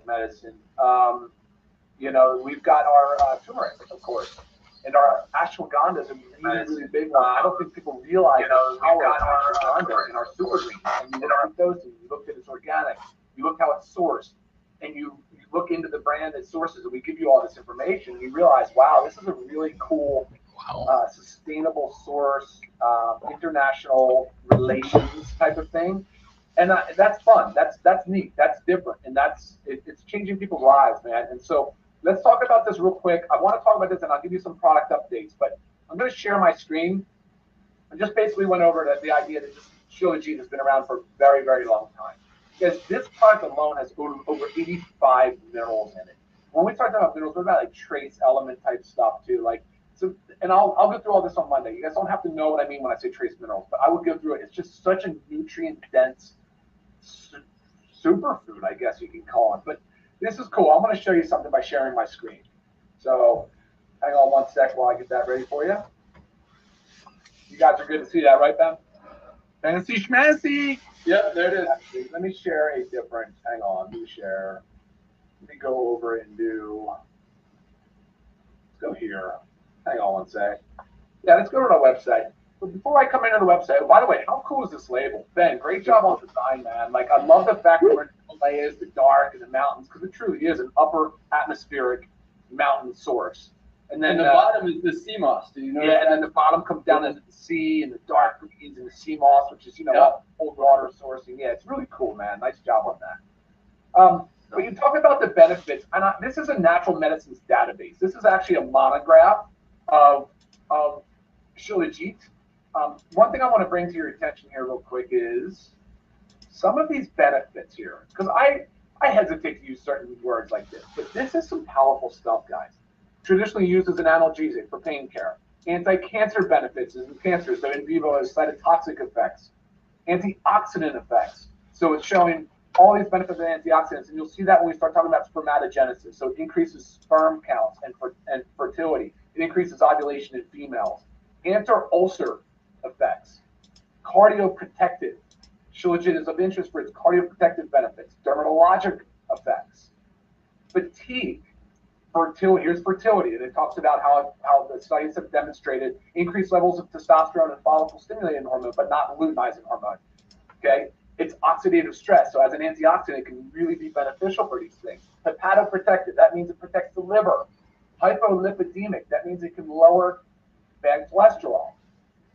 medicine. You know, we've got our turmeric, of course, and our ashwagandha is a really, really big one. I don't think people realize the power of ashwagandha in our super greens. And you look at those, and you look at it's organic, you look how it's sourced, and you look into the brand that sources it. We give you all this information, and you realize, wow, this is a really cool, sustainable source, international relations type of thing. And that's fun. That's neat. That's different, and it's changing people's lives, man. And so let's talk about this real quick. I want to talk about this, and I'll give you some product updates. But I'm going to share my screen. I just basically went over the idea that this Shilajit has been around for a very, very long time. Because this product alone has over 85 minerals in it. When we talk about minerals, we're about like trace element type stuff too. Like so, and I'll go through all this on Monday. You guys don't have to know what I mean when I say trace minerals, but I will go through it. It's just such a nutrient dense superfood, I guess you can call it. But this is cool. I'm going to show you something by sharing my screen. So hang on one sec while I get that ready for you. You guys are good to see that, right, Ben? Fancy schmancy. Yep, there it is. Actually, let me share a different. Hang on, let me share. Let me go over and do. Let's go here. Hang on one sec. Yeah, let's go to our website. But before I come into the website, oh, by the way, how cool is this label? Ben, great job on design, man. Like, I love the fact that we're in the Himalayas, the dark, and the mountains, because it truly is an upper atmospheric mountain source. And then the bottom is the sea moss. Do you know? Yeah, and then the bottom comes down into the sea and the dark greens and the sea moss, which is, you know, cold water sourcing. Yeah, it's really cool, man. Nice job on that. But you talk about the benefits, and this is a natural medicines database. This is actually a monograph of Shilajit. One thing I want to bring to your attention here real quick is some of these benefits here, because I hesitate to use certain words like this, but this is some powerful stuff, guys. Traditionally used as an analgesic for pain care. Anti-cancer benefits in cancer, so in vivo has cytotoxic effects. Antioxidant effects. So it's showing all these benefits of antioxidants, and you'll see that when we start talking about spermatogenesis. So it increases sperm counts and fertility. It increases ovulation in females. Anti-ulcer effects. Cardioprotective. Shilajit is of interest for its cardioprotective benefits. Dermatologic effects. Fatigue. Fertility. Here's fertility, and it talks about how the studies have demonstrated increased levels of testosterone and follicle-stimulating hormone, but not luteinizing hormone. Okay, it's oxidative stress, so as an antioxidant, it can really be beneficial for these things. Hepatoprotective, that means it protects the liver. Hypolipidemic, that means it can lower bad cholesterol.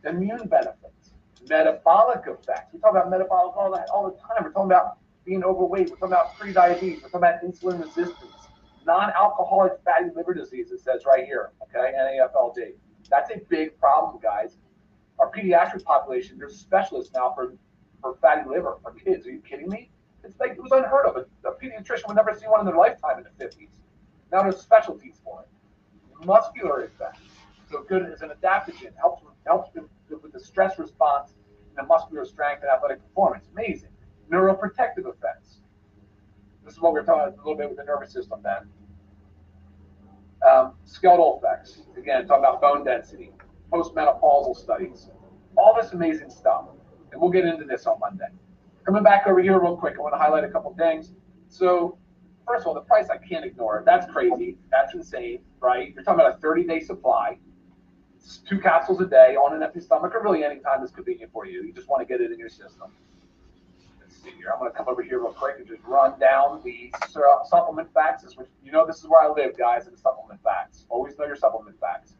Immune benefits, metabolic effects. We talk about metabolic all the time. We're talking about being overweight. We're talking about pre-diabetes. We're talking about insulin resistance. Non-alcoholic fatty liver disease, it says right here, okay, NAFLD. That's a big problem, guys. Our pediatric population, there's specialists now for fatty liver for kids. Are you kidding me? It's like, it was unheard of. A pediatrician would never see one in their lifetime in the 50s. Now there's specialties for it. Muscular effects. So good as an adaptogen, helps with the stress response and the muscular strength and athletic performance. Amazing. Neuroprotective effects. This is what we're talking about a little bit with the nervous system, then. Skeletal effects. Again, talking about bone density, postmenopausal studies, all this amazing stuff. And we'll get into this on Monday. Coming back over here real quick, I want to highlight a couple things. So, first of all, the price I can't ignore. That's crazy. That's insane, right? You're talking about a 30-day supply. It's 2 capsules a day on an empty stomach, or really any time that's convenient for you. You just want to get it in your system. See here. I'm going to come over here real quick and just run down the supplement facts. Which, you know, this is where I live, guys, in the supplement facts. Always know your supplement facts.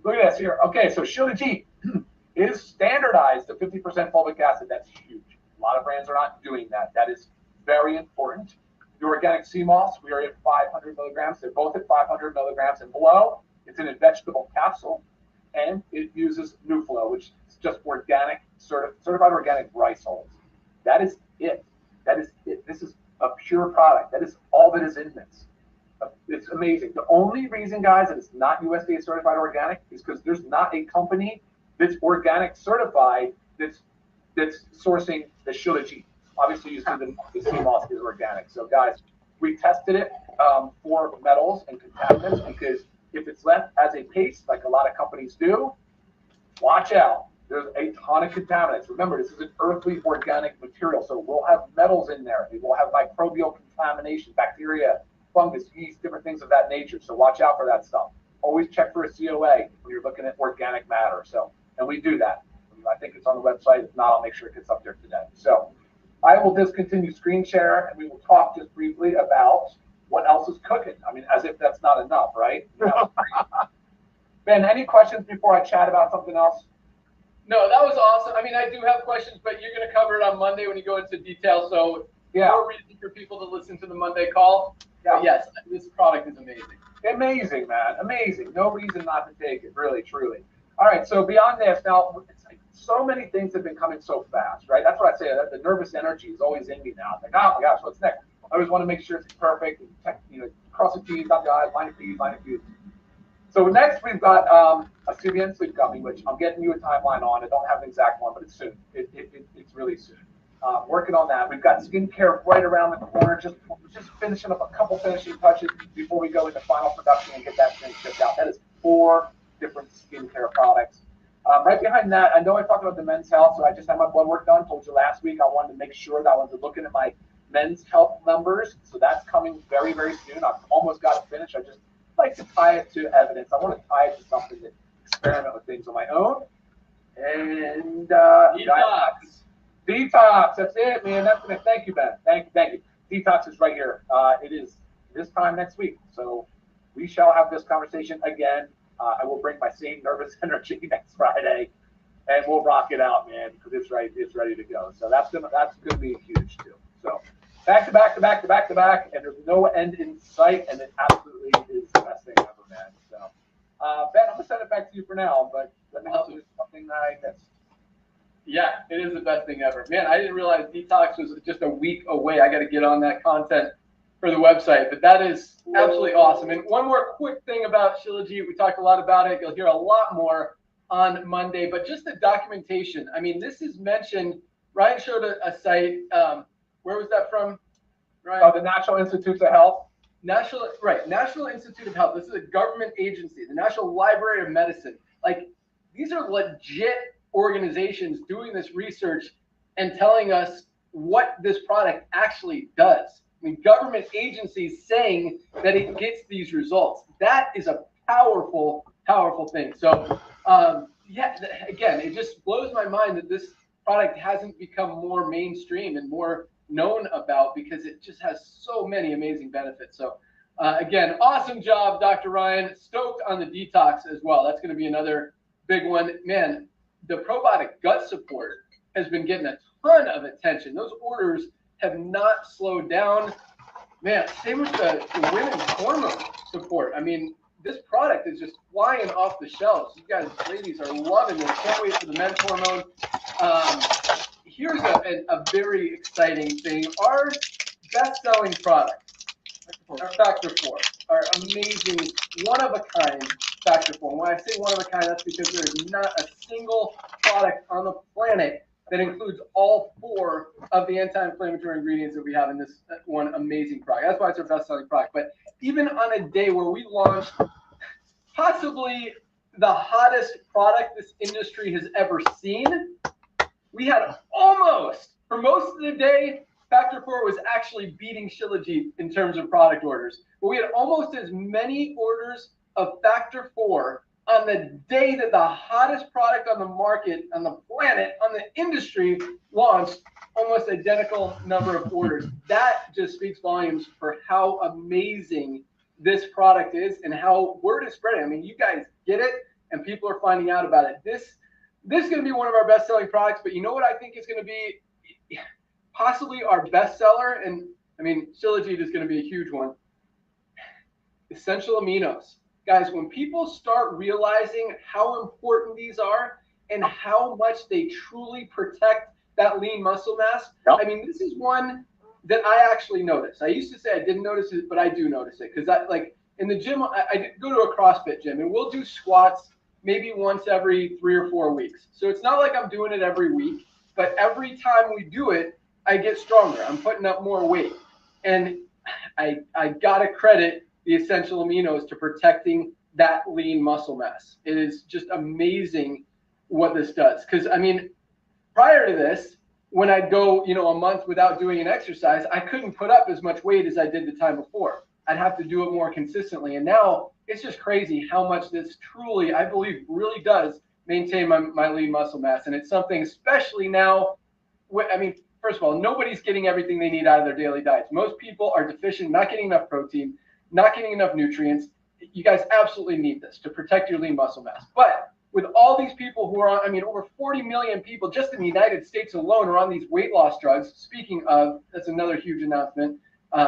Look at this here. Okay, so Shilajit is standardized to 50% fulvic acid. That's huge. A lot of brands are not doing that. That is very important. The organic sea moss, we are at 500 milligrams. They're both at 500 milligrams and below. It's in a vegetable capsule, and it uses NuFlow, which is just organic, certified organic rice hulls. That is it. That is it. This is a pure product. That is all that is in this. It's amazing. The only reason, guys, that it's not USDA certified organic is because there's not a company that's organic certified that's sourcing the Shilajit. Obviously, you see the sea moss is organic. So, guys, we tested it for metals and contaminants, because if it's left as a paste, like a lot of companies do, watch out. There's a ton of contaminants. Remember, this is an earthly organic material, so we'll have metals in there. It will have microbial contamination, bacteria, fungus, yeast, different things of that nature. So watch out for that stuff. Always check for a COA when you're looking at organic matter. So, and we do that. I think it's on the website. If not, I'll make sure it gets up there today. So I will discontinue screen share, and we will talk just briefly about what else is cooking. I mean, as if that's not enough, right? You know? Ben, any questions before I chat about something else? No, that was awesome. I mean, I do have questions, but you're going to cover it on Monday when you go into detail. So yeah, more reason for people to listen to the Monday call. Yeah. But yes, this product is amazing. Amazing, man. Amazing. No reason not to take it, really, truly. All right, so beyond this, now, it's like so many things have been coming so fast, right? That's what I say. The nervous energy is always in me now. It's like, oh my gosh, what's next? I always want to make sure it's perfect. And you know, cross the T's, dot the I's, line of P's, line of Q's. So next we've got a Sybian sleep gummy, which I'm getting you a timeline on. I don't have an exact one, but it's soon. It's really soon. Working on that. We've got skincare right around the corner. Just finishing up a couple finishing touches before we go into final production and get that thing shipped out. That is 4 different skincare products. Right behind that, I know I talked about the men's health, so I just had my blood work done. Told you last week I wanted to make sure that I was looking at my men's health numbers. So that's coming very, very soon. I've almost got it finished. I just like to tie it to evidence. I want to tie it to something that experiment with things on my own. And Detox. That's it, man. That's gonna. Thank you, Ben. Thank you. Detox is right here. It is this time next week, so we shall have this conversation again. I will bring my same nervous energy next Friday, and we'll rock it out, man, because it's ready to go. So that's gonna be huge too. So back to back, and there's no end in sight, and it absolutely is the best thing ever, man. So Ben, I'm gonna send it back to you for now, but let me know if there's something that I missed. Yeah, it is the best thing ever. Man, I didn't realize Detox was just a week away. I got to get on that content for the website, but that is absolutely awesome. And one more quick thing about Shilajit. We talked a lot about it. You'll hear a lot more on Monday, but just the documentation. I mean, this is mentioned. Ryan showed a site. Where was that from, Ryan? The National Institutes of Health. National Institute of Health. This is a government agency, the National Library of Medicine. Like, these are legit organizations doing this research and telling us what this product actually does. I mean, government agencies saying that it gets these results. That is a powerful, powerful thing. So, yeah, again, it just blows my mind that this product hasn't become more mainstream and more known about, because it just has so many amazing benefits. So, again, awesome job, Dr. Ryan. Stoked on the Detox as well. That's going to be another big one. Man, the probiotic gut support has been getting a ton of attention. Those orders have not slowed down. Man, same with the women's hormone support. I mean, this product is just flying off the shelves. You guys, ladies, are loving this. Can't wait for the men's hormone. Here's a very exciting thing. Our best-selling product, our Factor 4, our amazing, one-of-a-kind Factor 4. And when I say one-of-a-kind, that's because there is not a single product on the planet that includes all 4 of the anti-inflammatory ingredients that we have in this one amazing product. That's why it's our best-selling product. But even on a day where we launched possibly the hottest product this industry has ever seen, we had almost, for most of the day, Factor 4 was actually beating Shilajit in terms of product orders. But we had almost as many orders of Factor 4 on the day that the hottest product on the market, on the planet, on the industry launched, almost identical number of orders. That just speaks volumes for how amazing this product is and how word is spreading. I mean, you guys get it, and people are finding out about it. This is going to be one of our best-selling products, but you know what I think is going to be possibly our bestseller? And, I mean, Shilajit is going to be a huge one. Essential aminos. Guys, when people start realizing how important these are and how much they truly protect that lean muscle mass, yep. I mean, this is one that I actually notice. I used to say I didn't notice it, but I do notice it, because like in the gym, I go to a CrossFit gym, and we'll do squats maybe once every 3 or 4 weeks. So it's not like I'm doing it every week, but every time we do it, I get stronger. I'm putting up more weight. And I got to credit the essential aminos to protecting that lean muscle mass. It is just amazing what this does. Because I mean, prior to this, when I'd go, you know, a month without doing an exercise, I couldn't put up as much weight as I did the time before. I'd have to do it more consistently. And now it's just crazy how much this truly, I believe, really does maintain my lean muscle mass. And it's something, especially now, I mean, first of all, nobody's getting everything they need out of their daily diets. Most people are deficient, not getting enough protein, not getting enough nutrients. You guys absolutely need this to protect your lean muscle mass. But with all these people who are on, I mean, over 40 million people just in the United States alone are on these weight loss drugs. Speaking of, that's another huge announcement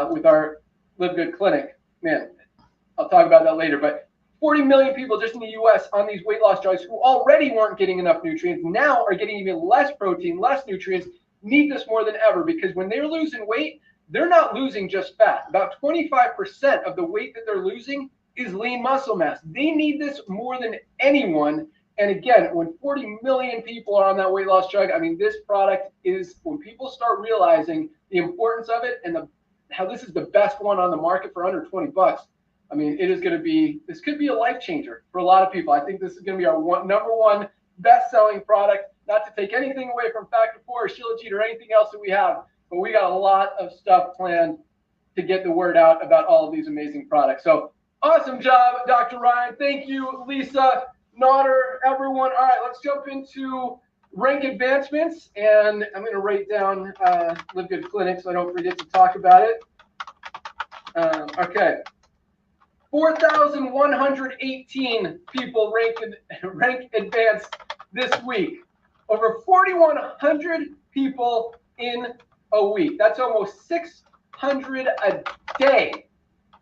with our LiveGood clinic. Man, I'll talk about that later. But 40 million people just in the US on these weight loss drugs who already weren't getting enough nutrients, now are getting even less protein, less nutrients, need this more than ever, because when they're losing weight, they're not losing just fat. About 25% of the weight that they're losing is lean muscle mass. They need this more than anyone. And again, when 40 million people are on that weight loss drug, I mean, this product is, when people start realizing the importance of it and how this is the best one on the market for under 20 bucks, I mean, it is going to be, this could be a life changer for a lot of people. I think this is going to be our number one best-selling product. Not to take anything away from Factor 4 or Shilajit or anything else that we have, but we got a lot of stuff planned to get the word out about all of these amazing products. So awesome job, Dr. Ryan. Thank you, Lisa, Nodder, everyone. All right, let's jump into rank advancements, and I'm going to write down LiveGood Clinic so I don't forget to talk about it. Okay. 4,118 people rank advanced this week. Over 4,100 people in a week. That's almost 600 a day.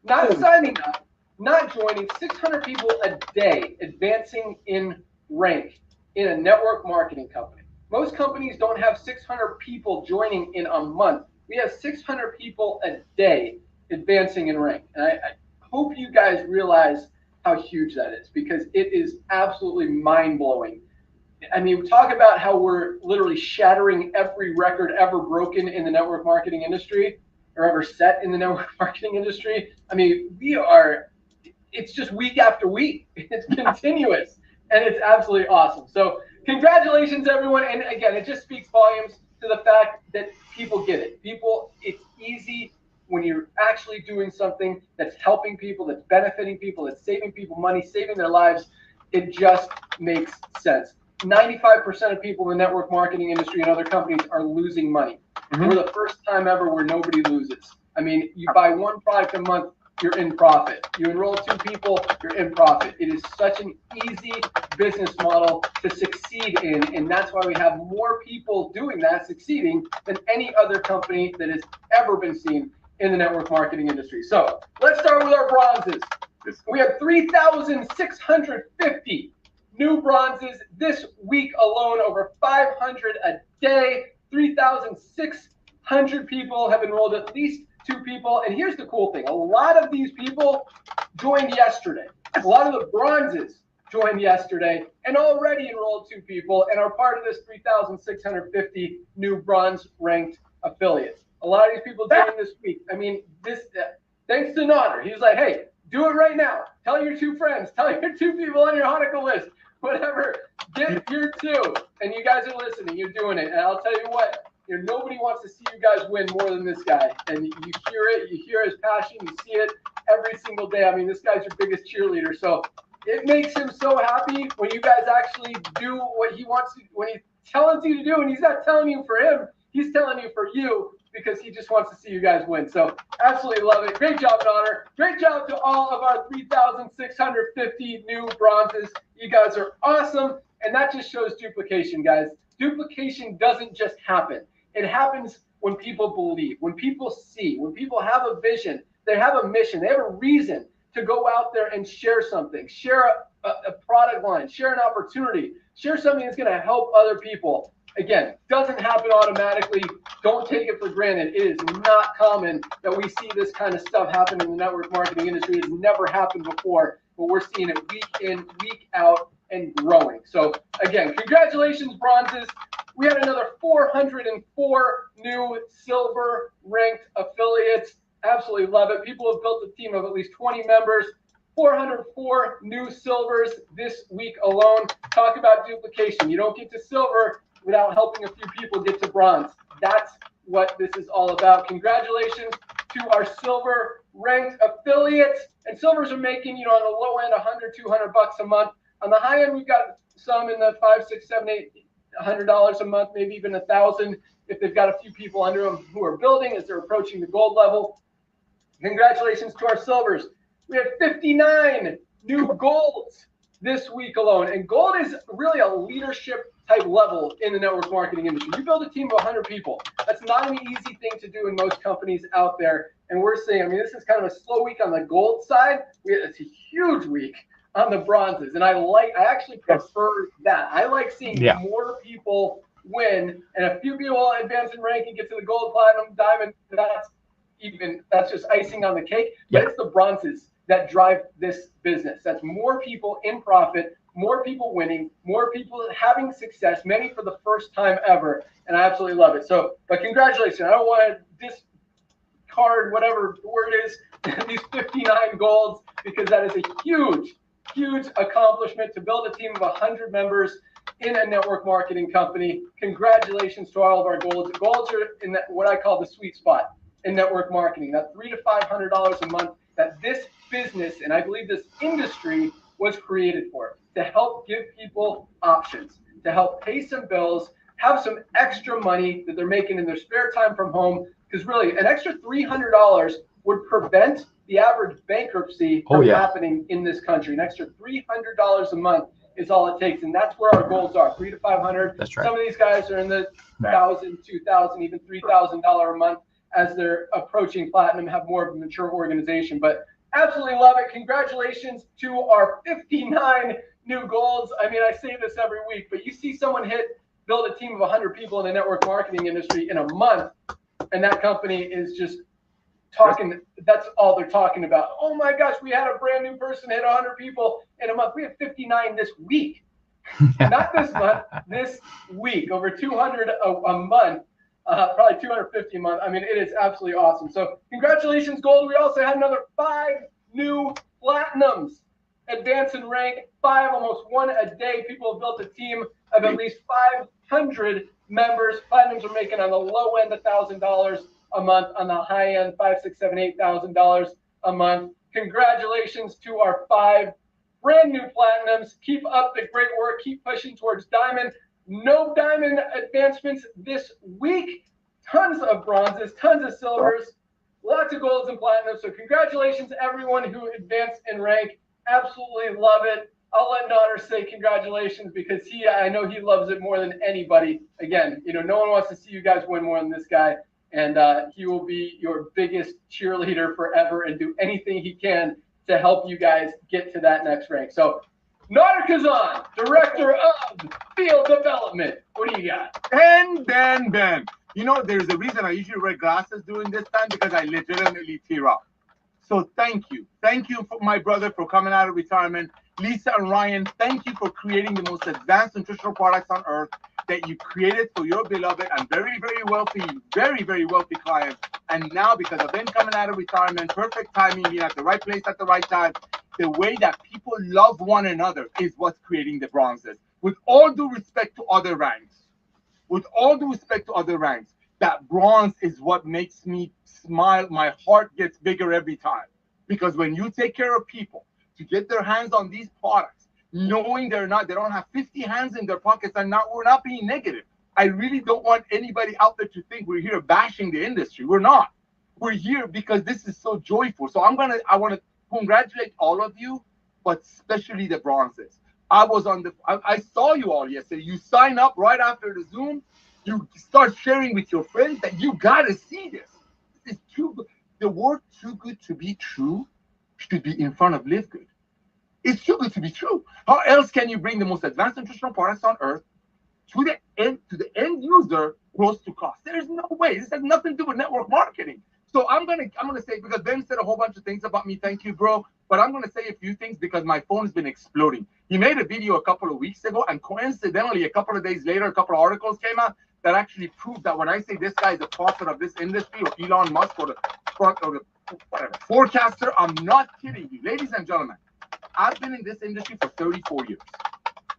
Not signing up, not joining, 600 people a day advancing in rank in a network marketing company. Most companies don't have 600 people joining in a month. We have 600 people a day advancing in rank. And I hope you guys realize how huge that is, because it is absolutely mind-blowing. I mean, we talk about how we're literally shattering every record ever broken in the network marketing industry or ever set in the network marketing industry. I mean, it's just week after week. It's continuous, and it's absolutely awesome. So congratulations, everyone. And again, it just speaks volumes to the fact that people get it. It's easy when you're actually doing something that's helping people, that's benefiting people, that's saving people money, saving their lives. It just makes sense. 95% of people in the network marketing industry and other companies are losing money. Mm-hmm. We're the first time ever where nobody loses. I mean, you buy one product a month, you're in profit. You enroll 2 people, you're in profit. It is such an easy business model to succeed in, and that's why we have more people doing that, succeeding, than any other company that has ever been seen in the network marketing industry. So let's start with our bronzes. We have 3,650 new bronzes this week alone, over 500 a day. 3,600 people have enrolled, at least 2 people. And here's the cool thing. A lot of these people joined yesterday. A lot of the bronzes joined yesterday and already enrolled 2 people and are part of this 3,650 new bronze ranked affiliates. A lot of these people joined this week. I mean, thanks to Nodder. He was like, hey, do it right now. Tell your 2 friends. Tell your 2 people on your Hanukkah list. Whatever. Get your 2. And you guys are listening. You're doing it. And I'll tell you what. Nobody wants to see you guys win more than this guy. And you hear it. You hear his passion. You see it every single day. I mean, this guy's your biggest cheerleader. So it makes him so happy when you guys actually do what he wants to, when he's telling you to do. And he's not telling you for him. He's telling you for you, because he just wants to see you guys win. So absolutely love it. Great job, Nodder. Great job to all of our 3,650 new bronzes. You guys are awesome. And that just shows duplication, guys. Duplication doesn't just happen. It happens when people believe, when people see, when people have a vision, they have a mission, they have a reason to go out there and share something, share a product line, share an opportunity, share something that's going to help other people. Again, doesn't happen automatically. Don't take it for granted. It is not common that we see this kind of stuff happen in the network marketing industry. It's never happened before, but we're seeing it week in, week out, and growing. So again, congratulations, bronzes. We had another 404 new silver ranked affiliates. Absolutely love it. People have built a team of at least 20 members. 404 new silvers this week alone. Talk about duplication. You don't get to silver without helping a few people get to bronze. That's what this is all about. Congratulations to our silver ranked affiliates. And silvers are making, on the low end, 100, 200 bucks a month. On the high end, we've got some in the $5, $6, $7, $800 a month, maybe even $1,000 if they've got a few people under them who are building as they're approaching the gold level. Congratulations to our silvers. We have 59 new golds this week alone. And gold is really a leadership type level in the network marketing industry. You build a team of 100 people. That's not an easy thing to do in most companies out there. And we're seeing, this is kind of a slow week on the gold side. It's a huge week on the bronzes. And I actually prefer that. I like seeing more people win and a few people advance in rank and get to the gold, platinum, diamond. That's just icing on the cake. But it's the bronzes that drive this business. That's more people in profit, more people winning, more people having success, many for the first time ever. And I absolutely love it. So, but congratulations. I don't want to discard whatever the word is, these 59 golds, because that is a huge, huge accomplishment to build a team of 100 members in a network marketing company. Congratulations to all of our golds. The golds are in what I call the sweet spot in network marketing, that $300 to $500 a month that this business, and I believe this industry, was created for, to help give people options, to help pay some bills, have some extra money that they're making in their spare time from home, because really an extra $300 would prevent the average bankruptcy from happening in this country. An extra $300 a month is all it takes, and that's where our goals are, $300 to $500. That's right. Some of these guys are in the $1,000, $2,000, even $3,000 a month as they're approaching platinum, have more of a mature organization. But absolutely love it. Congratulations to our 59 new golds. I say this every week, but you see someone build a team of 100 people in the network marketing industry in a month, and that company is just talking. That's all they're talking about. Oh my gosh, we had a brand new person hit 100 people in a month. We have 59 this week. Not this month, this week. Over 200 a month. Probably 250 a month. It is absolutely awesome. So congratulations, gold. We also had another 5 new platinums advance in rank. 5, almost 1 a day. People have built a team of at least 500 members. Platinums are making on the low end $1,000 a month, on the high end $5,000, $6,000, $7,000, $8,000 a month. Congratulations to our 5 brand new platinums. Keep up the great work. Keep pushing towards diamond. No diamond advancements this week. Tons of bronzes, tons of silvers, lots of golds and platinums. So congratulations to everyone who advanced in rank. Absolutely love it. I'll let Nader say congratulations because I know he loves it more than anybody. Again, no one wants to see you guys win more than this guy. And he will be your biggest cheerleader forever and do anything he can to help you guys get to that next rank. So Nader Kazan, Director of Field Development. What do you got? Ben. There's a reason I usually wear glasses during this time, because I legitimately tear up. So thank you. Thank you, for my brother, for coming out of retirement. Lisa and Ryan, thank you for creating the most advanced nutritional products on earth that you created for your beloved and very, very wealthy clients. And now, because of them coming out of retirement, perfect timing, being at the right place at the right time, the way that people love one another is what's creating the bronzes. With all due respect to other ranks, that bronze is what makes me smile. My heart gets bigger every time. Because when you take care of people to get their hands on these products, knowing they don't have 50 hands in their pockets, and we're not being negative. I really don't want anybody out there to think we're here bashing the industry. We're not. We're here because this is so joyful. So I want to congratulate all of you, but especially the bronzes. I saw you all yesterday. You sign up right after the Zoom. You start sharing with your friends that you got to see this. It's too good. The word "too good to be true" should be in front of LiveGood. It's too good to be true. How else can you bring the most advanced nutritional products on earth to the end user close to cost? There's no way. This has nothing to do with network marketing. So I'm gonna say, because Ben said a whole bunch of things about me. Thank you, bro. But I'm gonna say a few things because my phone has been exploding. He made a video a couple of weeks ago, and coincidentally, a couple of days later, a couple of articles came out that actually proved that when I say this guy is the prophet of this industry, or Elon Musk, or the forecaster, I'm not kidding you, ladies and gentlemen. I've been in this industry for 34 years.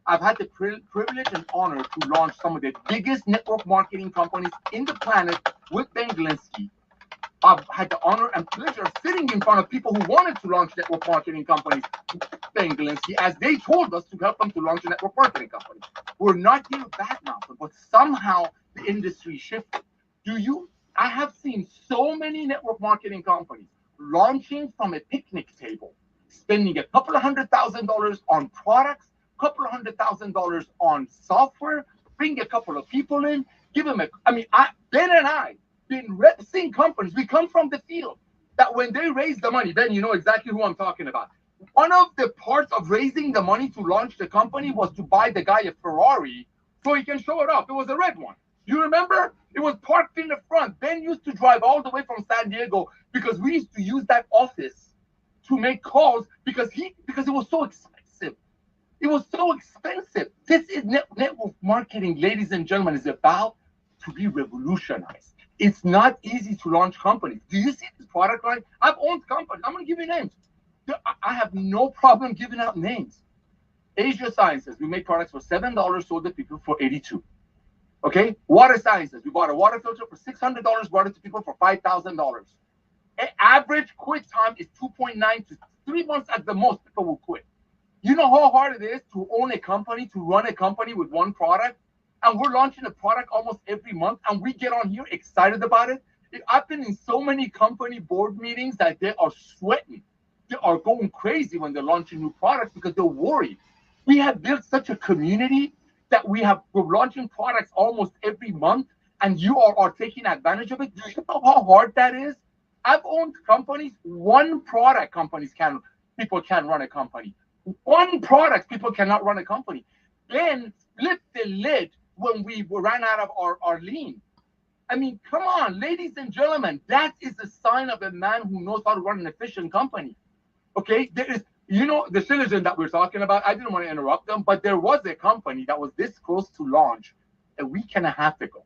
I've had the privilege and honor to launch some of the biggest network marketing companies in the planet with Ben Glinsky. I've had the honor and pleasure of sitting in front of people who wanted to launch network marketing companies with Ben Glinsky, as they told us to help them to launch a network marketing company. We're not here badmouthing, but somehow the industry shifted. I have seen so many network marketing companies launching from a picnic table, spending a couple of $100,000 on products, couple of $100,000 on software, bring a couple of people in, give them Ben and I been seeing companies. We come from the field that when they raise the money, Ben, you know exactly who I'm talking about. One of the parts of raising the money to launch the company was to buy the guy a Ferrari so he can show it off. It was a red one. You remember? It was parked in the front. Ben used to drive all the way from San Diego because we used to use that office to make calls because it was so expensive. It was so expensive. This is network marketing, ladies and gentlemen, is about to be revolutionized. It's not easy to launch companies. Do you see this product line? I've owned companies. I'm going to give you names. I have no problem giving out names. Asia Sciences, we make products for $7, sold to people for $82. Okay? Water Sciences, we bought a water filter for $600, brought it to people for $5,000. Average quit time is 2.9 to 3 months at the most. People will quit. You know how hard it is to own a company, to run a company with one product? And we're launching a product almost every month, and we get on here excited about it. I've been in so many company board meetings that they are sweating. They are going crazy when they're launching new products because they're worried. We have built such a community that we're launching products almost every month, and you are taking advantage of it. Do you know how hard that is? I've owned companies, one product people can run a company. One product, people cannot run a company. Then flip the lid when we ran out of our lean. I mean, come on, ladies and gentlemen, that is a sign of a man who knows how to run an efficient company. Okay, there is, the Citizen that we're talking about, I didn't want to interrupt them, but there was a company that was this close to launch a week and a half ago.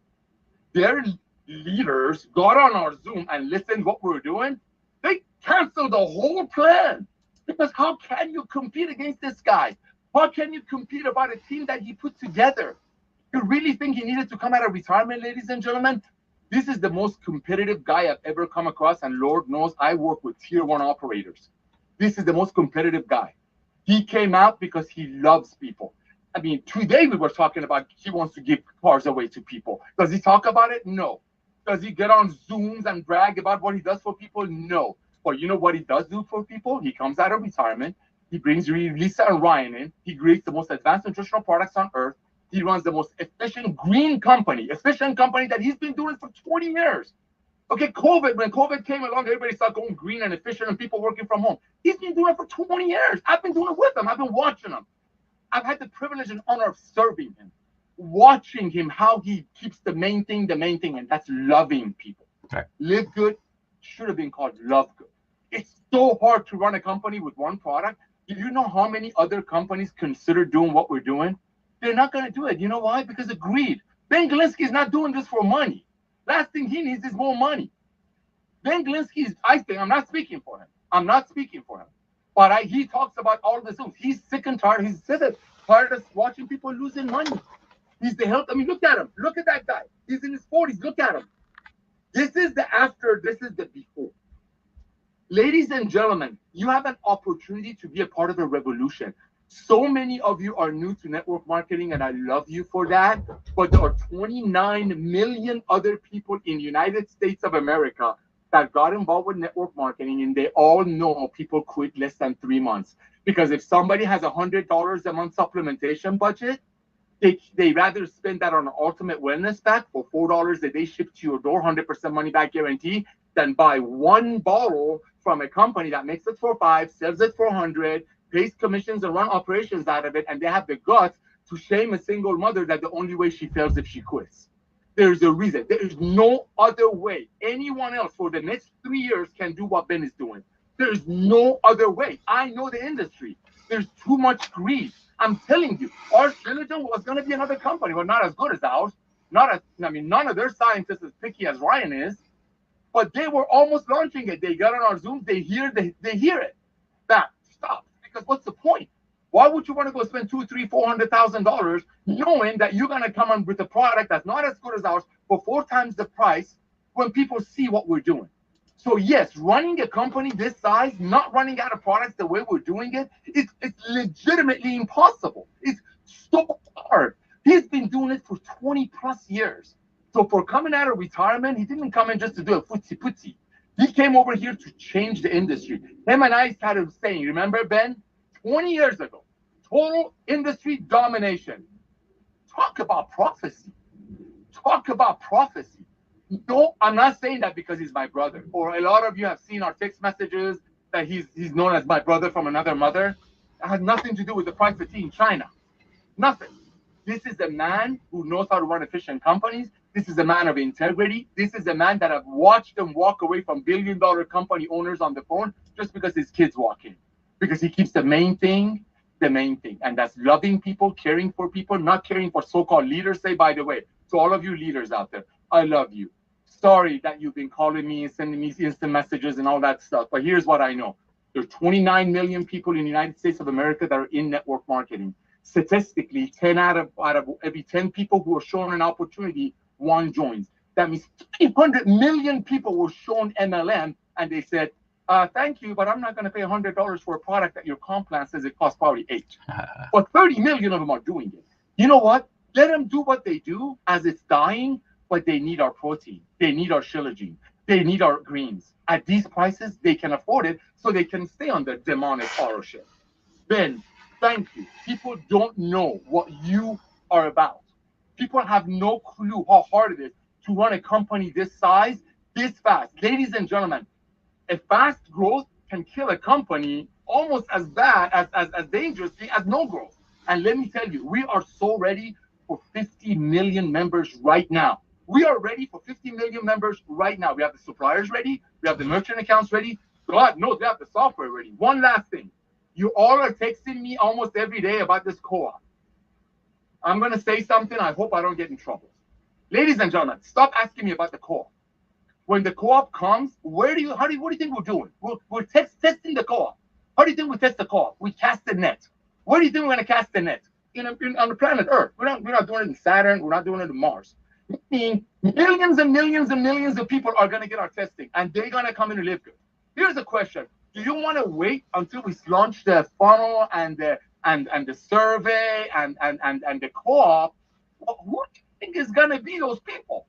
Their leaders got on our Zoom and listened what we were doing. They canceled the whole plan because how can you compete against this guy? How can you compete about a team that he put together? You really think he needed to come out of retirement, ladies and gentlemen? This is the most competitive guy I've ever come across, and Lord knows I work with tier 1 operators. This is the most competitive guy. He came out because he loves people. I mean, today we were talking about he wants to give cars away to people. Does he talk about it? No. Does he get on Zooms and brag about what he does for people? No. But you know what he does do for people? He comes out of retirement. He brings Lisa and Ryan in. He creates the most advanced nutritional products on earth. He runs the most efficient company that he's been doing for 20 years. Okay, when COVID came along, everybody started going green and efficient and people working from home. He's been doing it for 20 years. I've been doing it with him. I've been watching him. I've had the privilege and honor of serving him, watching him, how he keeps the main thing, and that's loving people. Right. LiveGood should have been called LoveGood. It's so hard to run a company with one product. Do you know how many other companies consider doing what we're doing? They're not going to do it. You know why? Because of greed. Ben Glinsky is not doing this for money. Last thing he needs is more money. Ben Glinsky I'm not speaking for him. But he talks about all the Zooms. He's sick and tired. He's tired of watching people losing money. He's the health. I mean, look at him. Look at that guy. He's in his 40s. Look at him. This is the after. This is the before. Ladies and gentlemen, you have an opportunity to be a part of a revolution. So many of you are new to network marketing, and I love you for that. But there are 29 million other people in the United States of America that got involved with network marketing, and they all know people quit less than 3 months. Because if somebody has $100 a month supplementation budget, they rather spend that on an ultimate wellness pack for $4 a day shipped to your door, 100% money back guarantee, than buy one bottle from a company that makes it for $5, sells it for $100, pays commissions and run operations out of it, and they have the guts to shame a single mother that the only way she fails if she quits. There's a reason. There is no other way. Anyone else for the next 3 years can do what Ben is doing. There is no other way. I know the industry. There's too much greed. I'm telling you, our Diligent was going to be another company, but not as good as ours. None of their scientists as picky as Ryan is, but they were almost launching it. They got on our Zoom. They hear it. That stop. because what's the point? Why would you want to go spend $200,000, $300,000, $400,000 knowing that you're going to come on with a product that's not as good as ours for 4 times the price when people see what we're doing? So yes, running a company this size, not running out of products the way we're doing it, it's legitimately impossible. It's so hard. He's been doing it for 20 plus years. So for coming out of retirement, he didn't come in just to do a footsie. He came over here to change the industry. Him and I started saying, remember, Ben? 20 years ago, total industry domination. Talk about prophecy. Talk about prophecy. No, I'm not saying that because he's my brother. Or a lot of you have seen our text messages that he's known as my brother from another mother. It had nothing to do with the price of tea in China. Nothing. This is a man who knows how to run efficient companies. This is a man of integrity. This is a man that I've watched him walk away from billion-dollar company owners on the phone just because his kids walk in. Because he keeps the main thing, and that's loving people, caring for people, not caring for so-called leaders. Say, by the way, to all of you leaders out there, I love you. Sorry that you've been calling me and sending me instant messages and all that stuff, but here's what I know. There are 29 million people in the United States of America that are in network marketing. Statistically, 10 out of every 10 people who are shown an opportunity, 1 joins. That means 300 million people were shown MLM, and they said, thank you, but I'm not going to pay $100 for a product that your comp plan says it costs probably 8. But 30 million of them are doing it. You know what? Let them do what they do as it's dying, but they need our protein. They need our shilajit. They need our greens. At these prices, they can afford it, so they can stay on the demonic auto ship. Ben, thank you. People don't know what you are about. People have no clue how hard it is to run a company this size, this fast. Ladies and gentlemen, a fast growth can kill a company almost as bad, as dangerously as no growth. And let me tell you, we are so ready for 50 million members right now. We are ready for 50 million members right now. We have the suppliers ready. We have the merchant accounts ready. God knows we have the software ready. One last thing. You all are texting me almost every day about this co-op. I'm going to say something. I hope I don't get in trouble. Ladies and gentlemen, stop asking me about the co-op. When the co-op comes, what do you think we're doing? We're testing the co-op. How do you think we test the co-op? We cast the net. Where do you think we're going to cast the net? On the planet Earth. We're not doing it in Saturn. We're not doing it in Mars. Meaning millions and millions and millions of people are going to get our testing, and they're going to come in and live good. Here's the question. Do you want to wait until we launch the funnel and the survey and the co-op? Well, who do you think is going to be those people?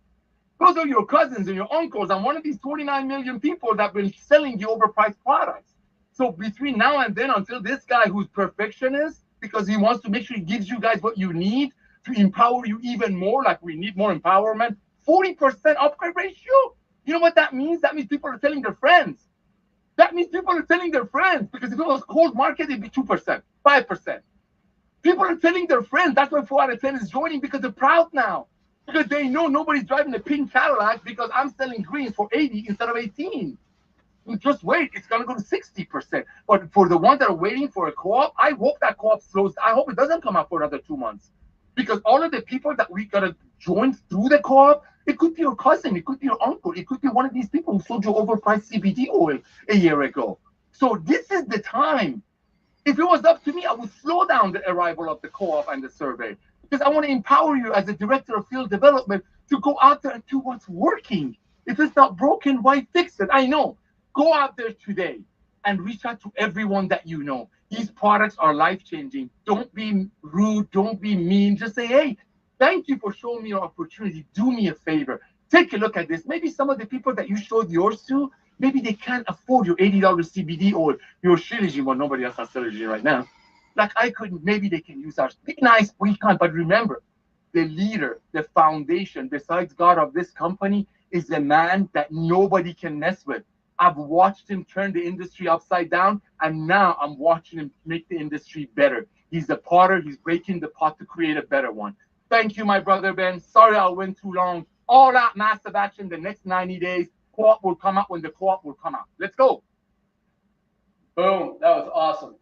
Those are your cousins and your uncles and one of these 29 million people that have been selling you overpriced products. So between now and then, until this guy who's perfectionist, because he wants to make sure he gives you guys what you need to empower you even more, like we need more empowerment, 40% upgrade ratio. You know what that means? That means people are telling their friends. That means people are telling their friends, because if it was cold market, it'd be 2%, 5%. People are telling their friends. That's why 4 out of 10 is joining, because they're proud now. Because they know nobody's driving a pink Cadillac because I'm selling greens for 80 instead of 18. Just wait, it's going to go to 60%. But for the ones that are waiting for a co-op, I hope that co-op slows. I hope it doesn't come out for another 2 months. Because all of the people that we got to join through the co-op, it could be your cousin, it could be your uncle, it could be one of these people who sold you overpriced CBD oil a year ago. So this is the time. If it was up to me, I would slow down the arrival of the co-op and the survey. Because I want to empower you as a director of field development to go out there and do what's working. If it's not broken, why fix it? I know. Go out there today and reach out to everyone that you know. These products are life-changing. Don't be rude. Don't be mean. Just say, hey, thank you for showing me your opportunity. Do me a favor. Take a look at this. Maybe some of the people that you showed yours to, maybe they can't afford your $80 CBD oil, your shilajit. Well, nobody else has shilajit right now. Like I couldn't, maybe they can use ours. Be nice, we can't. But remember, the leader, the foundation, besides God of this company, is the man that nobody can mess with. I've watched him turn the industry upside down, and now I'm watching him make the industry better. He's the potter. He's breaking the pot to create a better one. Thank you, my brother Ben. Sorry I went too long. All that massive action the next 90 days. Co-op will come out when the co-op will come out. Let's go. Boom. That was awesome.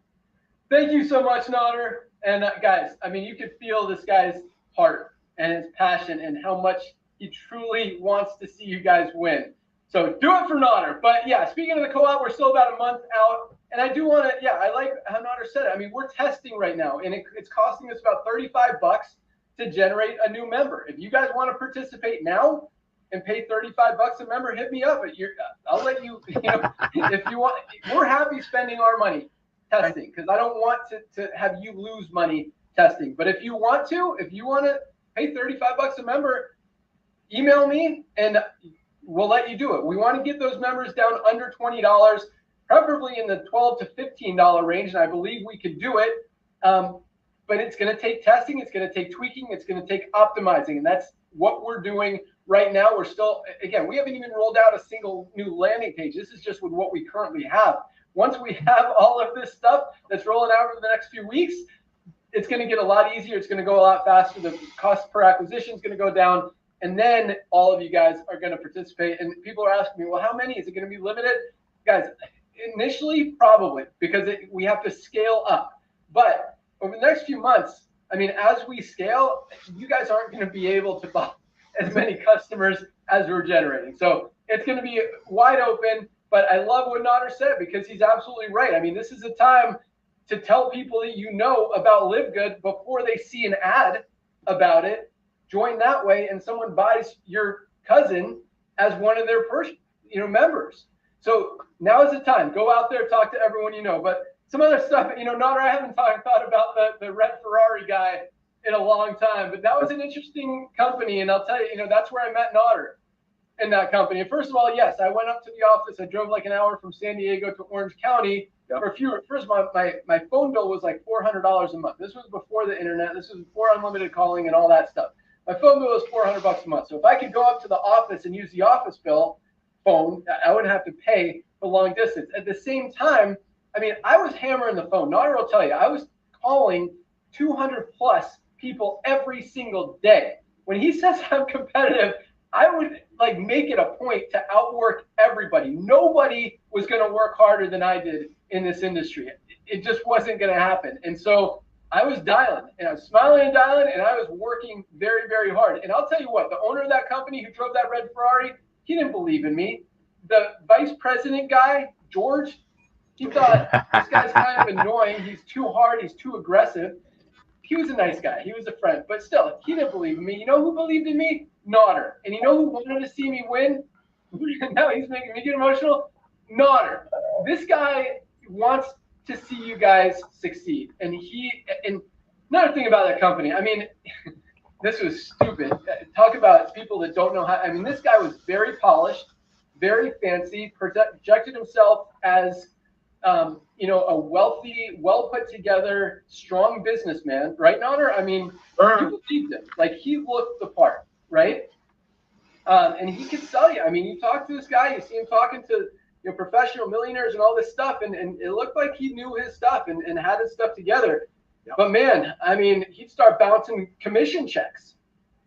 Thank you so much, Nader. And guys, I mean, you could feel this guy's heart and his passion and how much he truly wants to see you guys win. So do it for Nader. But yeah, speaking of the co-op, we're still about a month out And I do want to, yeah, I like how Nader said it. I mean, we're testing right now, and it's costing us about $35 to generate a new member. If you guys want to participate now and pay $35 a member, hit me up. I'll let you, if you want. We're happy spending our money testing because I don't want to have you lose money testing. But if you want to pay $35 a member, email me and we'll let you do it. We want to get those members down under $20. Preferably in the $12 to $15 range, and I believe we can do it. But it's going to take testing, it's going to take tweaking, it's going to take optimizing, and that's what we're doing right now. We're still, again, we haven't even rolled out a single new landing page. This is just with what we currently have. Once we have all of this stuff that's rolling out over the next few weeks, it's going to get a lot easier. It's going to go a lot faster. The cost per acquisition is going to go down, and then all of you guys are going to participate. And people are asking me, well, how many? Is it going to be limited? Guys, initially, probably, because we have to scale up. But over the next few months, I mean, as we scale, you guys aren't going to be able to buy as many customers as we're generating. So it's going to be wide open. But I love what Nader said because he's absolutely right. I mean, this is a time to tell people that you know about LiveGood before they see an ad about it. Join that way, and someone buys your cousin as one of their first, members. So now is the time. Go out there, talk to everyone you know. But some other stuff, Nader, I haven't thought about the red Ferrari guy in a long time. But that was an interesting company, and I'll tell you, that's where I met Nader in that company. And first of all, yes, I went up to the office. I drove like an hour from San Diego to Orange County. Yep. For a few. First of all, my phone bill was like $400 a month. This was before the internet. This was before unlimited calling and all that stuff. My phone bill was $400 a month. So if I could go up to the office and use the office phone, I wouldn't have to pay for long distance. At the same time, I mean, I was hammering the phone. Nader will tell you, I was calling 200 plus people every single day. When he says I'm competitive, I would make it a point to outwork everybody. Nobody was going to work harder than I did in this industry. It just wasn't going to happen. And so I was dialing, and I was smiling and dialing, and I was working very, very hard. And I'll tell you what, the owner of that company who drove that red Ferrari, he didn't believe in me. The vice president guy, George, he thought this guy's kind of annoying. He's too hard. He's too aggressive. He was a nice guy. He was a friend. But still, he didn't believe in me. You know who believed in me? Nader. And you know who wanted to see me win? Now he's making me get emotional. Nader. This guy wants to see you guys succeed. And another thing about that company, I mean, this was stupid. Talk about people that don't know how. I mean, this guy was very polished, very fancy, projected himself as a wealthy, well put together, strong businessman, right, Nader? I mean, you believed him. He looked the part, right? And he could sell you. I mean, you talk to this guy, you see him talking to professional millionaires and all this stuff, and it looked like he knew his stuff and had his stuff together. Yep. But man, I mean, he'd start bouncing commission checks.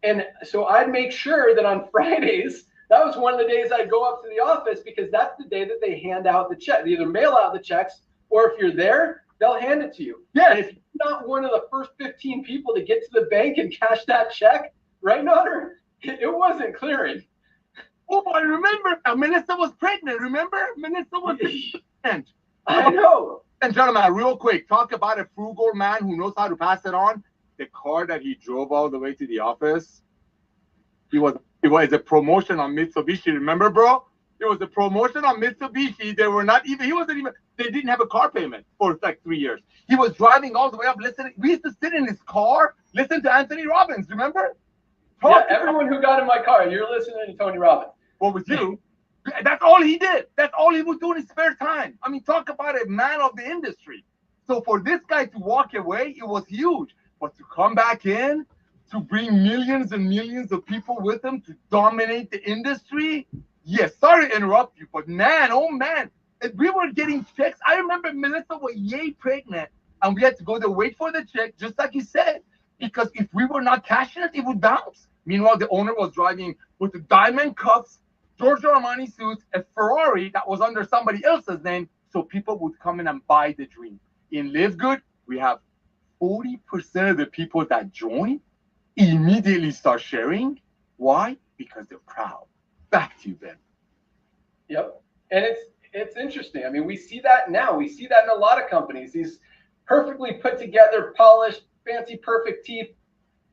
And so I'd make sure that on Fridays, that was one of the days I'd go up to the office because that's the day that they hand out the check. They either mail out the checks, or if you're there, they'll hand it to you. Yeah. And if you're not one of the first 15 people to get to the bank and cash that check, right, Nader? It wasn't clearing. Oh, I remember. Melissa was pregnant. Remember? Melissa was pregnant. I know. And gentlemen, real quick, talk about a frugal man who knows how to pass it on. The car that he drove all the way to the office, it was a promotion on Mitsubishi. Remember, bro? It was a promotion on Mitsubishi. They didn't have a car payment for like 3 years. He was driving all the way up listening. We used to sit in his car, listen to Anthony Robbins. Remember? Yeah, everyone who got in my car, you're listening to Tony Robbins. What was you? That's all he did. That's all he was doing in his spare time. I mean, talk about a man of the industry. So for this guy to walk away, it was huge. But to come back in, to bring millions and millions of people with him to dominate the industry, yes, sorry to interrupt you, but man, oh man, if we were getting checks. I remember Melissa was pregnant, and we had to go there, wait for the check, just like you said, because if we were not cashing it, it would bounce. Meanwhile, the owner was driving with the diamond cuffs, Giorgio Armani suits, a Ferrari that was under somebody else's name, so people would come in and buy the dream. In LiveGood, we have 40% of the people that join immediately start sharing. Why? Because they're proud. Back to you, Ben. Yep. And it's interesting. I mean, we see that now. We see that in a lot of companies. These perfectly put together, polished, fancy, perfect teeth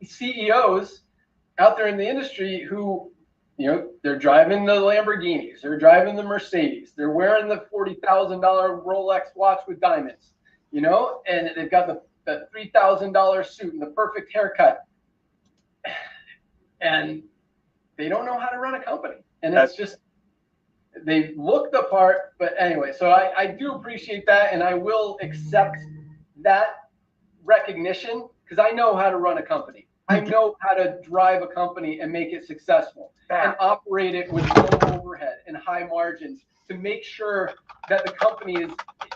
CEOs out there in the industry who, they're driving the Lamborghinis, they're driving the Mercedes, they're wearing the $40,000 Rolex watch with diamonds, and they've got the $3,000 suit and the perfect haircut, and they don't know how to run a company. And it's just, they look the part. But anyway, so I do appreciate that, and I will accept that recognition because I know how to run a company. I know how to drive a company and make it successful and operate it with low overhead and high margins to make sure that the company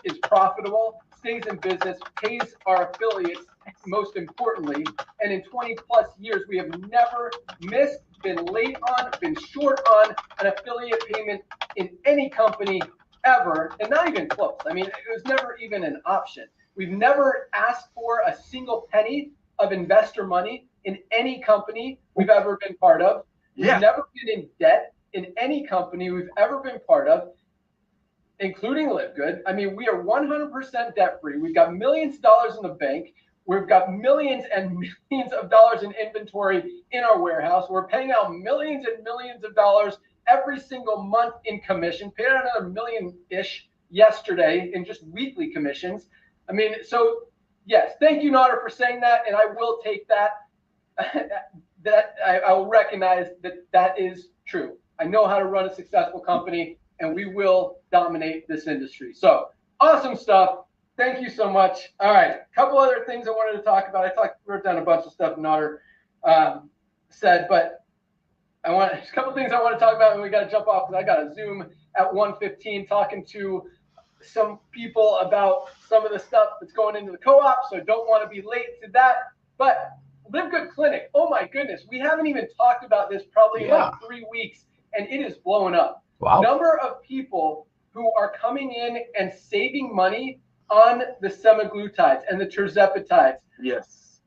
is profitable, stays in business, pays our affiliates, most importantly. And in 20 plus years, we have never missed, been late on, been short on an affiliate payment in any company ever, and not even close. I mean, it was never even an option. We've never asked for a single penny of investor money in any company we've ever been part of. We've never been in debt in any company we've ever been part of, including LiveGood. I mean, we are 100% debt free. We've got millions of dollars in the bank. We've got millions and millions of dollars in inventory in our warehouse. We're paying out millions and millions of dollars every single month in commission. Paid out another million-ish yesterday in just weekly commissions. I mean, so yes, thank you, Nader, for saying that, and I will take that. I will recognize that is true. I know how to run a successful company, and we will dominate this industry. So awesome stuff. Thank you so much. All right, a couple other things I wanted to talk about. I wrote down a bunch of stuff Nader said, but a couple things I want to talk about, and we got to jump off because I got a Zoom at 1:15 talking to some people about some of the stuff that's going into the co-op, so don't want to be late to that. But LiveGood Clinic, oh my goodness, we haven't even talked about this probably in like 3 weeks, and it is blowing up. Wow. Number of people who are coming in and saving money on the semaglutides and the tirzepatides. Yes.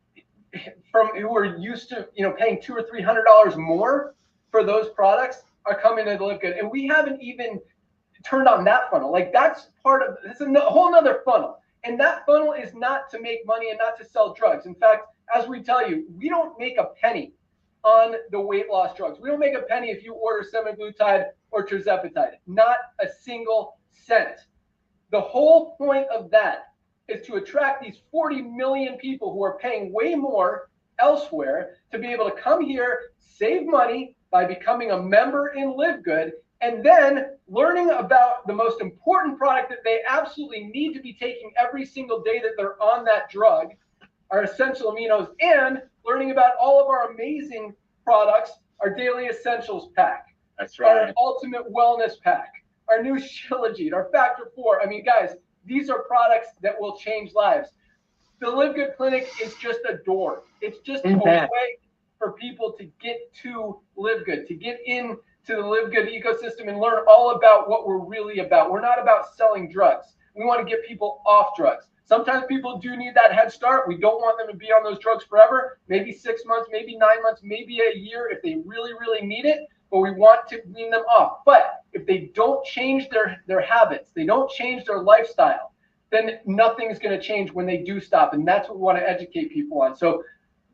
From who are used to paying $200 or $300 more for those products are coming to LiveGood, and we haven't even turned on that funnel. Like that's part of this is a whole nother funnel, and that funnel is not to make money and not to sell drugs. In fact, as we tell you, we don't make a penny on the weight loss drugs. We don't make a penny if you order semaglutide or tirzepatide, not a single cent. The whole point of that is to attract these 40 million people who are paying way more elsewhere to be able to come here, save money by becoming a member in LiveGood, and then learning about the most important product that they absolutely need to be taking every single day that they're on that drug, our essential aminos, and learning about all of our amazing products, our daily essentials pack, that's right, our ultimate wellness pack, our new Shilajit, our Factor 4. I mean, guys, these are products that will change lives. The LiveGood Clinic is just a door. It's just a way for people to get to LiveGood, to get into the LiveGood ecosystem and learn all about what we're really about. We're not about selling drugs. We want to get people off drugs. Sometimes people do need that head start. We don't want them to be on those drugs forever, maybe 6 months, maybe 9 months, maybe a year if they really, really need it, but we want to wean them off. But if they don't change their habits, they don't change their lifestyle, then nothing's going to change when they do stop. And that's what we want to educate people on. So,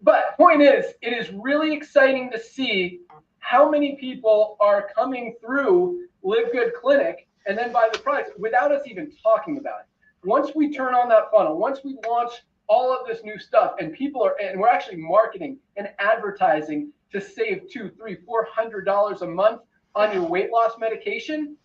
but point is, it is really exciting to see how many people are coming through LiveGood Clinic and then buy the products without us even talking about it. Once we turn on that funnel, once we launch all of this new stuff, and we're actually marketing and advertising to save $200, $300, $400 a month on your weight loss medication,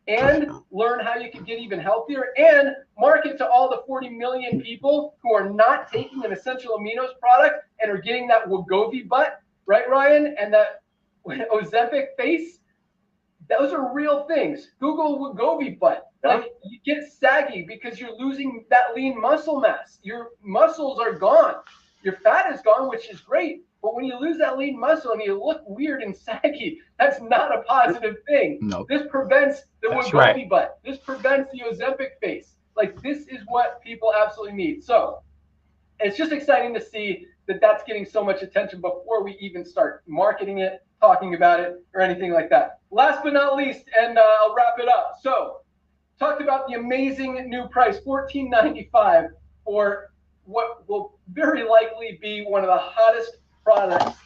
and learn how you can get even healthier, and market to all the 40 million people who are not taking an essential aminos product and are getting that Wegovy butt, right, Ryan, and that Ozempic face. Those are real things. Google Wegovy butt. Like, you get saggy because you're losing that lean muscle mass. Your muscles are gone. Your fat is gone, which is great. But when you lose that lean muscle and you look weird and saggy, that's not a positive thing. No. This prevents the That's Wegovy right. butt. This prevents the Ozempic face. Like, this is what people absolutely need. So it's just exciting to see that that's getting so much attention before we even start marketing it, talking about it, or anything like that. Last but not least, and I'll wrap it up. So talked about the amazing new price, $14.95 for what will very likely be one of the hottest products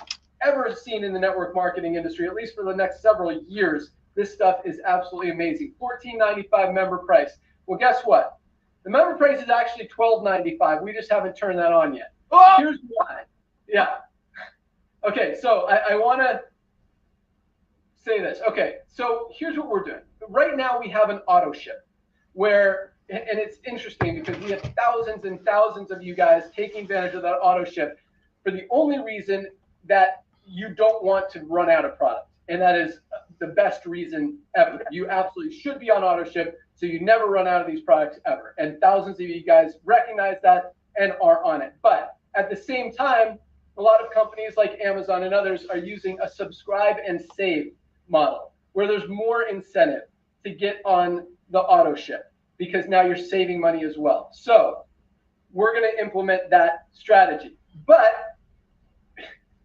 ever seen in the network marketing industry, at least for the next several years. This stuff is absolutely amazing. $14.95 member price. Well, guess what? The member price is actually $12.95. We just haven't turned that on yet. Oh! Here's why. Yeah. Okay, so I want to say this. Okay, so here's what we're doing. Right now we have an auto ship where, and it's interesting because we have thousands and thousands of you guys taking advantage of that auto ship for the only reason that you don't want to run out of product. And that is the best reason ever. You absolutely should be on auto ship so you never run out of these products ever. And thousands of you guys recognize that and are on it. But at the same time, a lot of companies like Amazon and others are using a subscribe and save model where there's more incentive to get on the auto ship because now you're saving money as well. So we're going to implement that strategy. But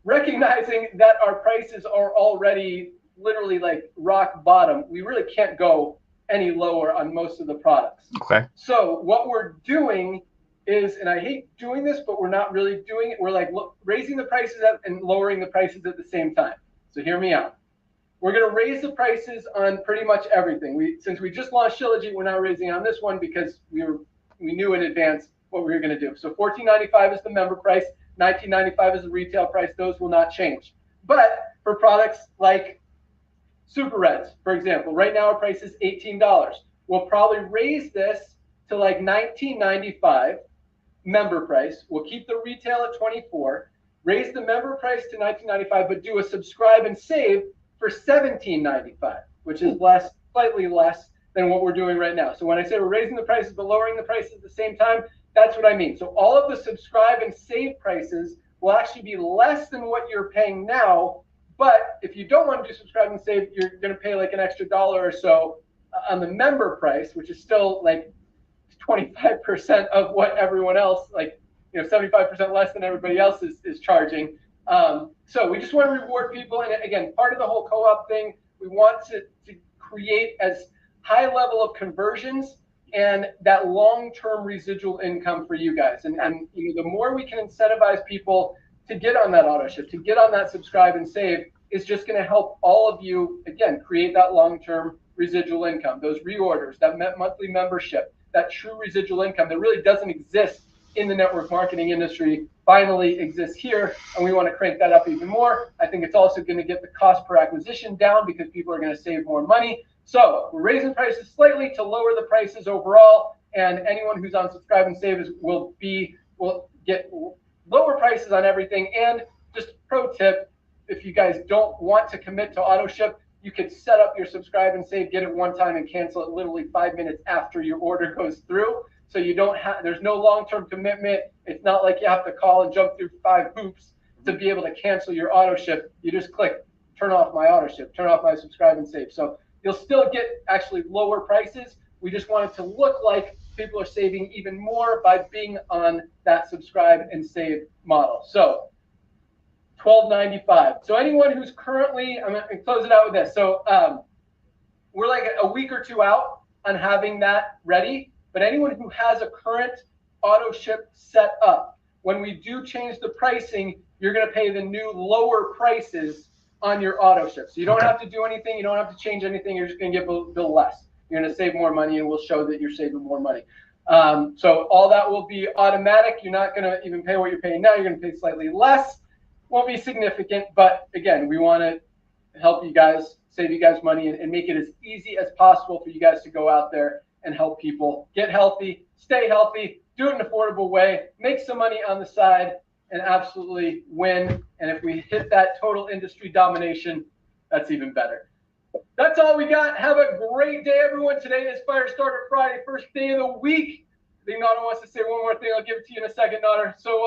recognizing that our prices are already literally like rock bottom, we really can't go any lower on most of the products. Okay. So what we're doing is, and I hate doing this, but we're not really doing it. We're like raising the prices up and lowering the prices at the same time. So hear me out. We're going to raise the prices on pretty much everything. Since we just launched Shilajit, we're not raising on this one because we knew in advance what we were going to do. So $14.95 is the member price, $19.95 is the retail price. Those will not change. But for products like Super Reds, for example, right now our price is $18. We'll probably raise this to like $19.95 member price. We'll keep the retail at $24, raise the member price to $19.95, but do a subscribe and save for $17.95, which is slightly less than what we're doing right now. So when I say we're raising the prices but lowering the prices at the same time, that's what I mean. So all of the subscribe and save prices will actually be less than what you're paying now. But if you don't want to do subscribe and save, you're going to pay like an extra dollar or so on the member price, which is still like 25% of what everyone else, like, 75% less than everybody else is charging. So we just want to reward people. And again, part of the whole co-op thing, we want to create as high level of conversions and that long-term residual income for you guys. And the more we can incentivize people to get on that auto ship, to get on that subscribe and save, is just going to help all of you, again, create that long-term residual income, those reorders, that monthly membership, that true residual income that really doesn't exist in the network marketing industry finally exists here, and we want to crank that up even more. I think it's also going to get the cost per acquisition down because people are going to save more money. So we're raising prices slightly to lower the prices overall, and anyone who's on subscribe and save will get lower prices on everything. And just pro tip, if you guys don't want to commit to auto ship, you could set up your subscribe and save, get it one time and cancel it literally 5 minutes after your order goes through. So you don't have, there's no long-term commitment. It's not like you have to call and jump through 5 hoops to be able to cancel your auto ship. You just click, turn off my auto ship, turn off my subscribe and save. So you'll still get actually lower prices. We just want it to look like people are saving even more by being on that subscribe and save model. So $12.95. So anyone who's currently, I'm going to close it out with this. So we're like a week or two out on having that ready. But anyone who has a current auto ship set up, when we do change the pricing, you're going to pay the new lower prices on your auto ship. So you don't have to do anything. You don't have to change anything. You're just going to get billed less. You're going to save more money, and we'll show that you're saving more money. So all that will be automatic. You're not going to even pay what you're paying now. You're going to pay slightly less. Won't be significant, but again, we want to help you guys, save you guys money, and make it as easy as possible for you guys to go out there and help people get healthy, stay healthy, do it in an affordable way, make some money on the side, and absolutely win. And if we hit that total industry domination, that's even better. That's all we got. Have a great day, everyone. Today is Firestarter Friday, first day of the week. I think Nana wants to say one more thing. I'll give it to you in a second, Nana. So,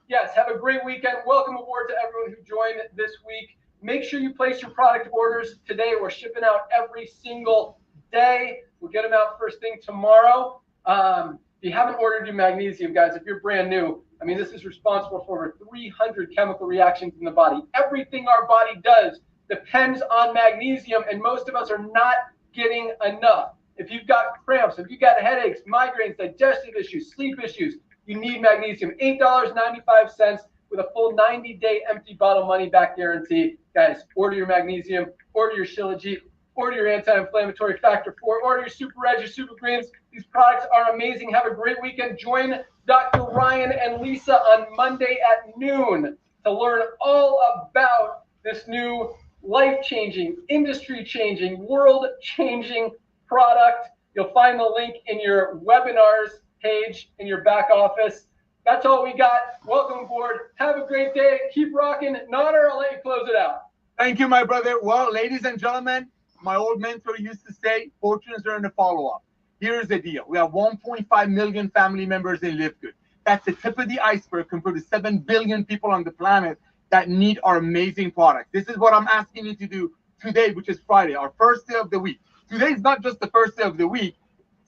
yes, have a great weekend. Welcome aboard to everyone who joined this week. Make sure you place your product orders today. We're shipping out every single day. We'll get them out first thing tomorrow. If you haven't ordered your magnesium, guys, if you're brand new, I mean, this is responsible for over 300 chemical reactions in the body. Everything our body does depends on magnesium, and most of us are not getting enough. If you've got cramps, if you've got headaches, migraines, digestive issues, sleep issues, you need magnesium. $8.95 with a full 90-day empty bottle money back guarantee. Guys, order your magnesium, order your Shilajit, order your anti-inflammatory factor 4, order your Super Reg, your Super Greens. These products are amazing. Have a great weekend. Join Dr. Ryan and Lisa on Monday at noon to learn all about this new life-changing, industry-changing, world-changing product. You'll find the link in your webinars page in your back office. That's all we got. Welcome aboard. Have a great day. Keep rocking. Nader, I'll let you close it out. Thank you, my brother. Well, ladies and gentlemen, my old mentor used to say, fortunes are in the follow-up. Here's the deal. We have 1.5 million family members in LiveGood. That's the tip of the iceberg compared to 7 billion people on the planet that need our amazing product. This is what I'm asking you to do today, which is Friday, our first day of the week. Today is not just the first day of the week.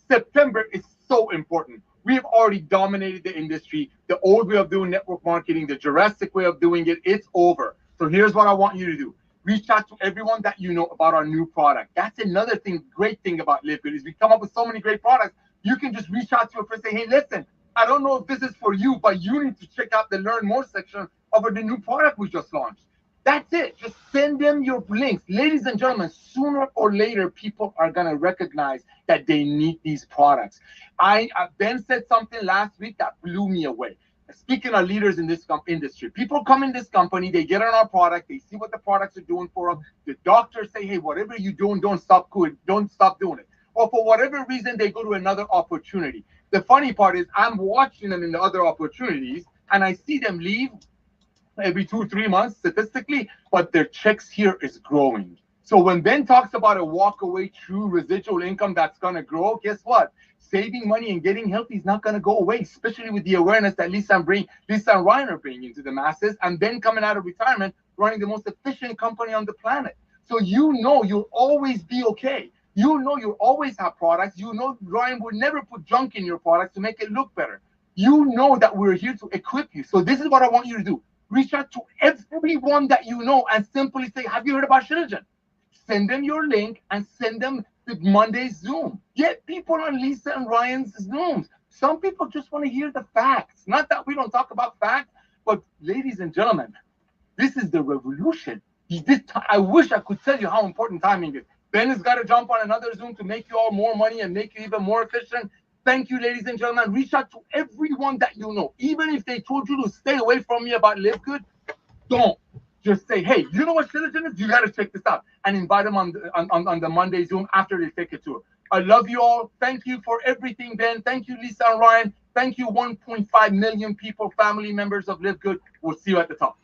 September is so important. We have already dominated the industry. The old way of doing network marketing, the Jurassic way of doing it, it's over. So here's what I want you to do. Reach out to everyone that you know about our new product. That's another thing, great thing about LiveGood is we come up with so many great products. You can just reach out to a friend and say, hey, listen, I don't know if this is for you, but you need to check out the Learn More section of the new product we just launched. That's it. Just send them your links. Ladies and gentlemen, sooner or later, people are going to recognize that they need these products. Ben said something last week that blew me away. Speaking of leaders in this industry, people come in this company, they get on our product, they see what the products are doing for them. The doctors say, hey, whatever you're doing, don't stop doing it. Or for whatever reason, they go to another opportunity. The funny part is I'm watching them in the other opportunities, and I see them leave every 2-3 months statistically, but their checks here is growing. So when Ben talks about a walk away true residual income that's going to grow, guess what? Saving money and getting healthy is not going to go away, especially with the awareness that Lisa and Ryan are bringing to the masses, and Ben coming out of retirement, running the most efficient company on the planet. So you know you'll always be okay. You know you'll always have products. You know Ryan would never put junk in your products to make it look better. You know that we're here to equip you. So this is what I want you to do. Reach out to everyone that you know and simply say, have you heard about Shilajit? Send them your link and send them the Monday's Zoom. Get people on Lisa and Ryan's Zooms. Some people just want to hear the facts. Not that we don't talk about facts, but ladies and gentlemen, this is the revolution. I wish I could tell you how important timing is. Ben has got to jump on another Zoom to make you all more money and make you even more efficient. Thank you, ladies and gentlemen. Reach out to everyone that you know. Even if they told you to stay away from me about LiveGood, don't. Just say, hey, you know what Shilajit is? You got to check this out. And invite them on the Monday Zoom after they take it to it. I love you all. Thank you for everything, Ben. Thank you, Lisa and Ryan. Thank you, 1.5 million people, family members of LiveGood. We'll see you at the top.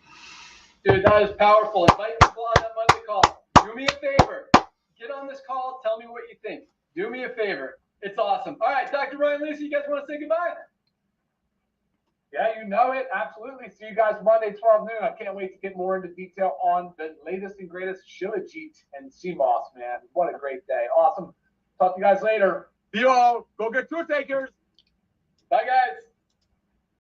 Dude, that is powerful. Invite people on that Monday call. Do me a favor. Get on this call. Tell me what you think. Do me a favor. It's awesome. All right, Dr. Ryan, Lisa, you guys want to say goodbye? Yeah, you know it. Absolutely. See you guys Monday, 12 noon. I can't wait to get more into detail on the latest and greatest Shilajit and CMOS, man. What a great day. Awesome. Talk to you guys later. See you all. Go get 2 takers. Bye, guys.